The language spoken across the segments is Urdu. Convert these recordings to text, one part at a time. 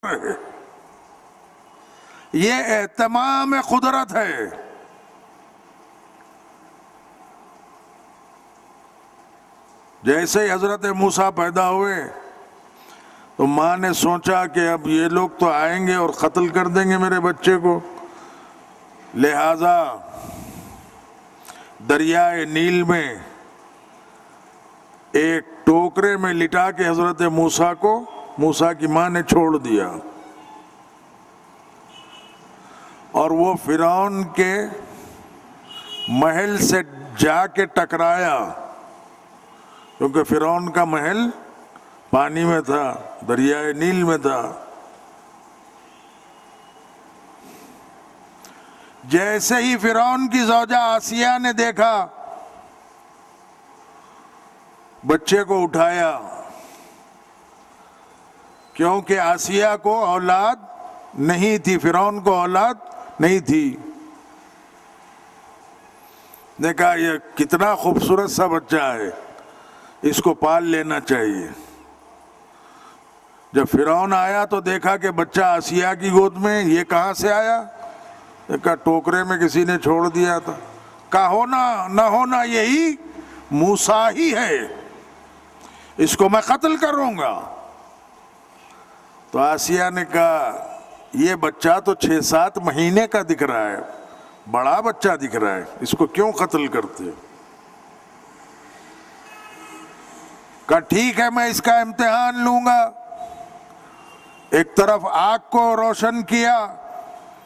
ہے، یہ اہتمام قدرت ہے۔ جیسے ہی حضرت موسیٰ پیدا ہوئے تو ماں نے سوچا کہ اب یہ لوگ تو آئیں گے اور قتل کر دیں گے میرے بچے کو، لہذا دریائے نیل میں ایک ٹوکرے میں لٹا کے حضرت موسیٰ کو موسیٰ کی ماں نے چھوڑ دیا، اور وہ فرعون کے محل سے جا کے ٹکرایا، کیونکہ فرعون کا محل پانی میں تھا، دریائے نیل میں تھا۔ جیسے ہی فرعون کی زوجہ آسیہ نے دیکھا، بچے کو اٹھایا، کیونکہ آسیہ کو اولاد نہیں تھی، فرعون کو اولاد نہیں تھی۔ نے کہا یہ کتنا خوبصورت سا بچہ ہے، اس کو پال لینا چاہیے۔ جب فرعون آیا تو دیکھا کہ بچہ آسیہ کی گود میں، یہ کہاں سے آیا؟ کہا ٹوکرے میں کسی نے چھوڑ دیا تھا۔ کہا ہونا نہ ہونا یہی موسیٰ ہی ہے، اس کو میں قتل کروں گا۔ تو آسیہ نے کہا یہ بچہ تو 6-7 مہینے کا دکھ رہا ہے، بڑا بچہ دکھ رہا ہے، اس کو کیوں قتل کرتے؟ کہا ٹھیک ہے میں اس کا امتحان لوں گا۔ ایک طرف آگ کو روشن کیا،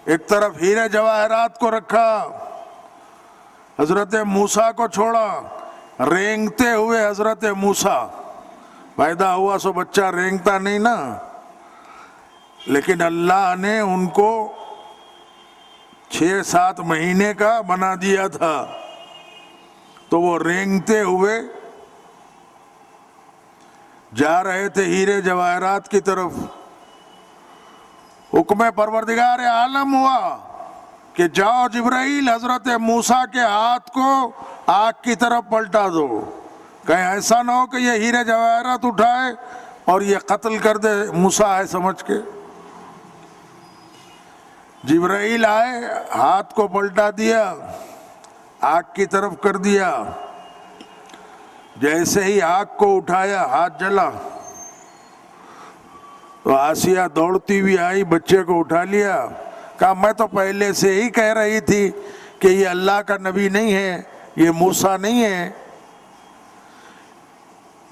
ایک طرف ہیرے جواہرات کو رکھا، حضرت موسیٰ کو چھوڑا، رینگتے ہوئے حضرت موسیٰ پیدا ہوا۔ سو بچہ رینگتا نہیں نا، لیکن اللہ نے ان کو 6-7 مہینے کا بنا دیا تھا، تو وہ رینگتے ہوئے جا رہے تھے ہیرے جواہرات کی طرف۔ حکم پروردگار عالم ہوا کہ جاؤ جبرائیل حضرت موسیٰ کے ہاتھ کو آگ کی طرف پلٹا دو، کہیں ایسا نہ ہو کہ یہ ہیرے جواہرات اٹھائے اور یہ قتل کر دے موسیٰ ہے سمجھ کے۔ جبرائیل آئے، ہاتھ کو پلٹا دیا، آگ کی طرف کر دیا۔ جیسے ہی آگ کو اٹھایا ہاتھ جلا، تو آسیہ دوڑتی ہوئی آئی، بچے کو اٹھا لیا۔ کہا میں تو پہلے سے ہی کہہ رہی تھی کہ یہ اللہ کا نبی نہیں ہے، یہ موسیٰ نہیں ہے۔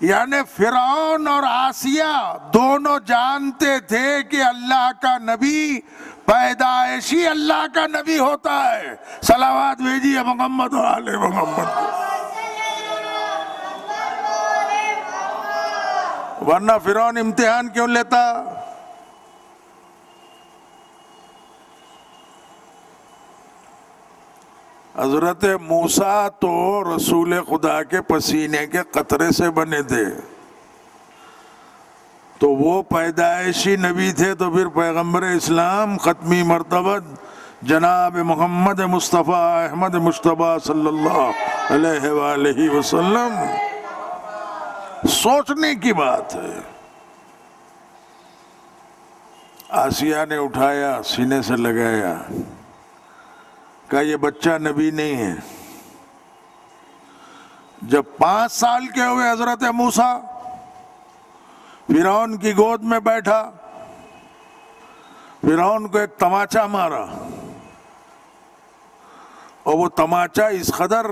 یعنی فرعون اور آسیہ دونوں جانتے تھے کہ اللہ کا نبی پیدائشی اللہ کا نبی ہوتا ہے۔ صلوات بھیجیے محمد و آل محمد۔ ورنہ فرعون امتحان کیوں لیتا؟ حضرت موسیٰ تو رسول خدا کے پسینے کے قطرے سے بنے تھے، تو وہ پیدائشی نبی تھے، تو پھر پیغمبر اسلام ختمی مرتبہ جناب محمد مصطفیٰ احمد مجتبیٰ صلی اللہ علیہ وآلہ وسلم، سوچنے کی بات ہے۔ آسیہ نے اٹھایا، سینے سے لگایا، کہا یہ بچہ نبی نہیں ہے۔ جب 5 سال کے ہوئے حضرت موسیٰ فرعون کی گود میں بیٹھا، فرعون کو ایک تماچا مارا، اور وہ تماچا اس قدر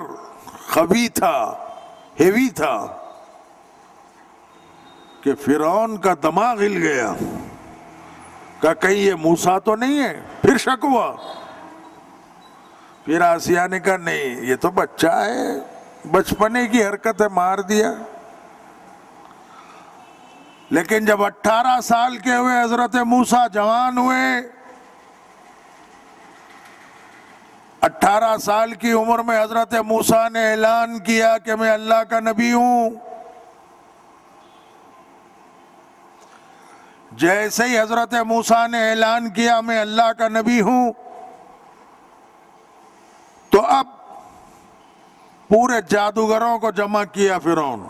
قوی تھا، ہیوی تھا کہ فرعون کا دماغ ہل گیا۔ کہا کہیں یہ موسیٰ تو نہیں ہے؟ پھر شک ہوا۔ پھر آسیہ نے کہا نہیں یہ تو بچہ ہے، بچپنے کی حرکت ہے، مار دیا۔ لیکن جب 18 سال کے ہوئے حضرت موسیٰ جوان ہوئے، 18 سال کی عمر میں حضرت موسیٰ نے اعلان کیا کہ میں اللہ کا نبی ہوں۔ جیسے ہی حضرت موسیٰ نے اعلان کیا میں اللہ کا نبی ہوں، تو اب پورے جادوگروں کو جمع کیا فرعون۔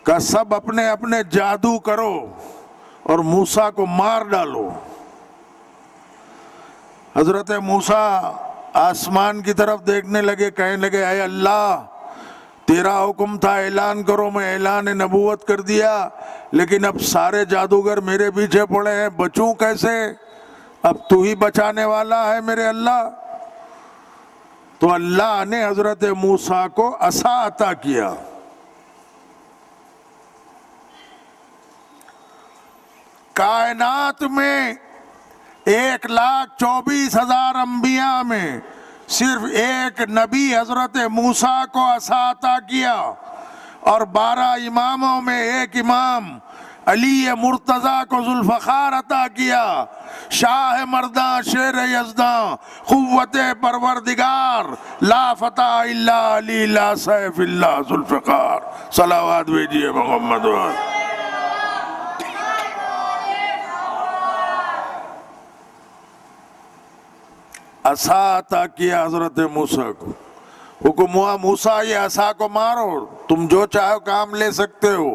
کہ سب اپنے اپنے جادو کرو اور موسیٰ کو مار ڈالو۔ حضرت موسیٰ آسمان کی طرف دیکھنے لگے، کہنے لگے اے اللہ تیرا حکم تھا اعلان کرو، میں اعلان نبوت کر دیا، لیکن اب سارے جادوگر میرے پیچھے پڑے ہیں، بچوں کیسے؟ اب تو ہی بچانے والا ہے میرے اللہ۔ تو اللہ نے حضرت موسیٰ کو عصا عطا کیا۔ کائنات میں 1,24,000 انبیاء میں صرف ایک نبی حضرت موسیٰ کو عصا عطا کیا، اور 12 اماموں میں ایک امام علی مرتضیٰ کو ذوالفقار عطا کیا۔ شاہ مرداں شیر یزداں قوت پروردگار، لا فتح الا علی لا سیف الا ذوالفقار۔ صلوات بھیجیے محمد وآلہ۔ عصا عطا کیا حضرت موسیٰ کو، حکم ہوا موسیٰ یہ عصا کو مارو، تم جو چاہو کام لے سکتے ہو۔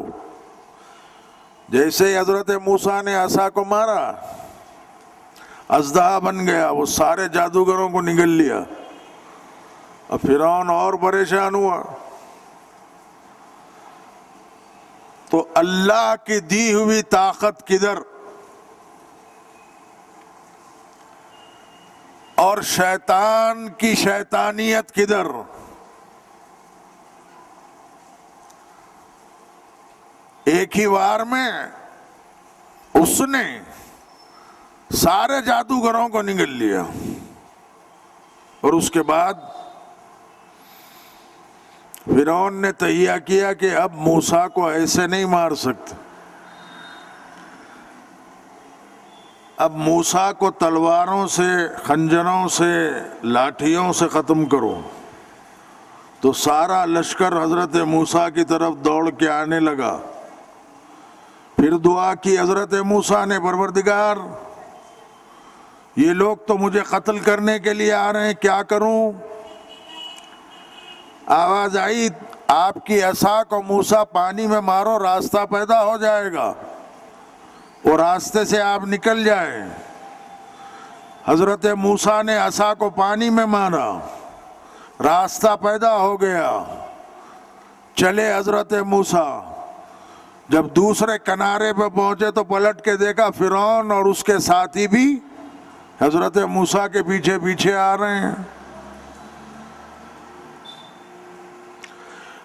جیسے ہی حضرت موسیٰ نے عصا کو مارا، اژدہا بن گیا، وہ سارے جادوگروں کو نگل لیا۔ اب فرعون اور پریشان ہوا۔ تو اللہ کی دی ہوئی طاقت کدھر اور شیطان کی شیطانیت کدھر؟ ایک ہی وار میں اس نے سارے جادوگروں کو نگل لیا، اور اس کے بعد فرعون نے تہیہ کیا کہ اب موسیٰ کو ایسے نہیں مار سکتے، اب موسیٰ کو تلواروں سے، خنجروں سے، لاٹھیوں سے ختم کرو۔ تو سارا لشکر حضرت موسیٰ کی طرف دوڑ کے آنے لگا۔ پھر دعا کی حضرت موسیٰ نے، پروردگار یہ لوگ تو مجھے قتل کرنے کے لیے آ رہے ہیں، کیا کروں؟ آواز آئی آپ کی عصا کو موسیٰ پانی میں مارو، راستہ پیدا ہو جائے گا، اور راستے سے آپ نکل جائیں۔ حضرت موسیٰ نے عصا کو پانی میں مارا، راستہ پیدا ہو گیا۔ چلے حضرت موسیٰ، جب دوسرے کنارے پہ پہنچے تو پلٹ کے دیکھا فرعون اور اس کے ساتھی بھی حضرت موسیٰ کے پیچھے پیچھے آ رہے ہیں۔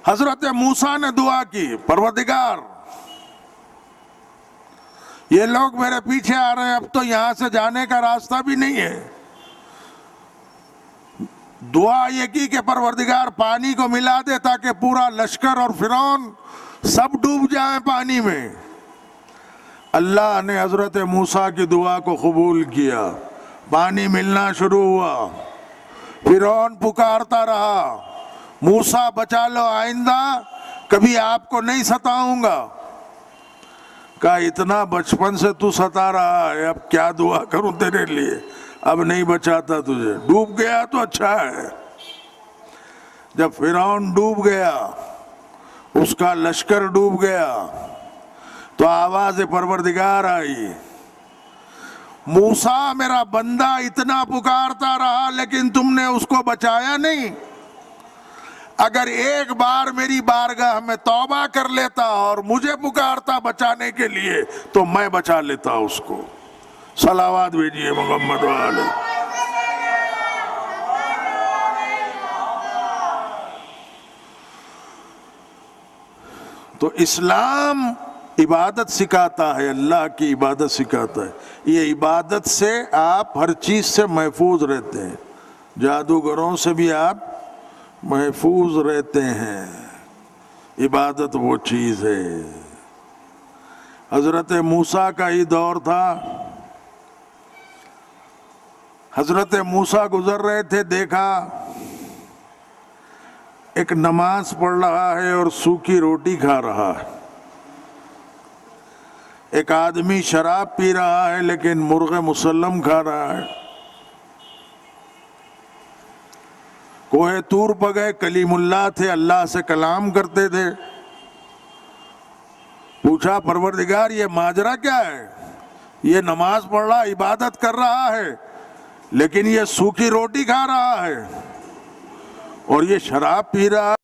حضرت موسیٰ نے دعا کی، پروردگار یہ لوگ میرے پیچھے آ رہے ہیں، اب تو یہاں سے جانے کا راستہ بھی نہیں ہے۔ دعا یہ کی کہ پروردگار پانی کو ملا دے تاکہ پورا لشکر اور فرعون سب ڈوب جائیں پانی میں۔ اللہ نے حضرت موسیٰ کی دعا کو قبول کیا، پانی ملنا شروع ہوا۔ فرعون پکارتا رہا، موسیٰ بچا لو، آئندہ کبھی آپ کو نہیں ستاؤں گا۔ کہا اتنا بچپن سے تو ستا رہا ہے، اب کیا دعا کروں تیرے لیے، اب نہیں بچاتا تجھے، ڈوب گیا تو اچھا ہے۔ جب فرعون ڈوب گیا، اس کا لشکر ڈوب گیا، تو آواز پروردگار آئی، موسیٰ میرا بندہ اتنا پکارتا رہا لیکن تم نے اس کو بچایا نہیں۔ اگر ایک بار میری بارگاہ میں توبہ کر لیتا اور مجھے پکارتا بچانے کے لیے تو میں بچا لیتا اس کو۔ صلوات بھیجیے محمد وآلہ۔ تو اسلام عبادت سکھاتا ہے، اللہ کی عبادت سکھاتا ہے۔ یہ عبادت سے آپ ہر چیز سے محفوظ رہتے ہیں، جادوگروں سے بھی آپ محفوظ رہتے ہیں۔ عبادت وہ چیز ہے۔ حضرت موسیٰ کا ہی دور تھا، حضرت موسیٰ گزر رہے تھے، دیکھا ایک نماز پڑھ رہا ہے اور سوکھی روٹی کھا رہا ہے، ایک آدمی شراب پی رہا ہے لیکن مرغ مسلم کھا رہا ہے۔ کوہ طور پہ گئے، کلیم اللہ تھے، اللہ سے کلام کرتے تھے، پوچھا پروردگار یہ ماجرا کیا ہے؟ یہ نماز پڑھ رہا، عبادت کر رہا ہے، لیکن یہ سوکھی روٹی کھا رہا ہے اور یہ شراب پی رہا ہے۔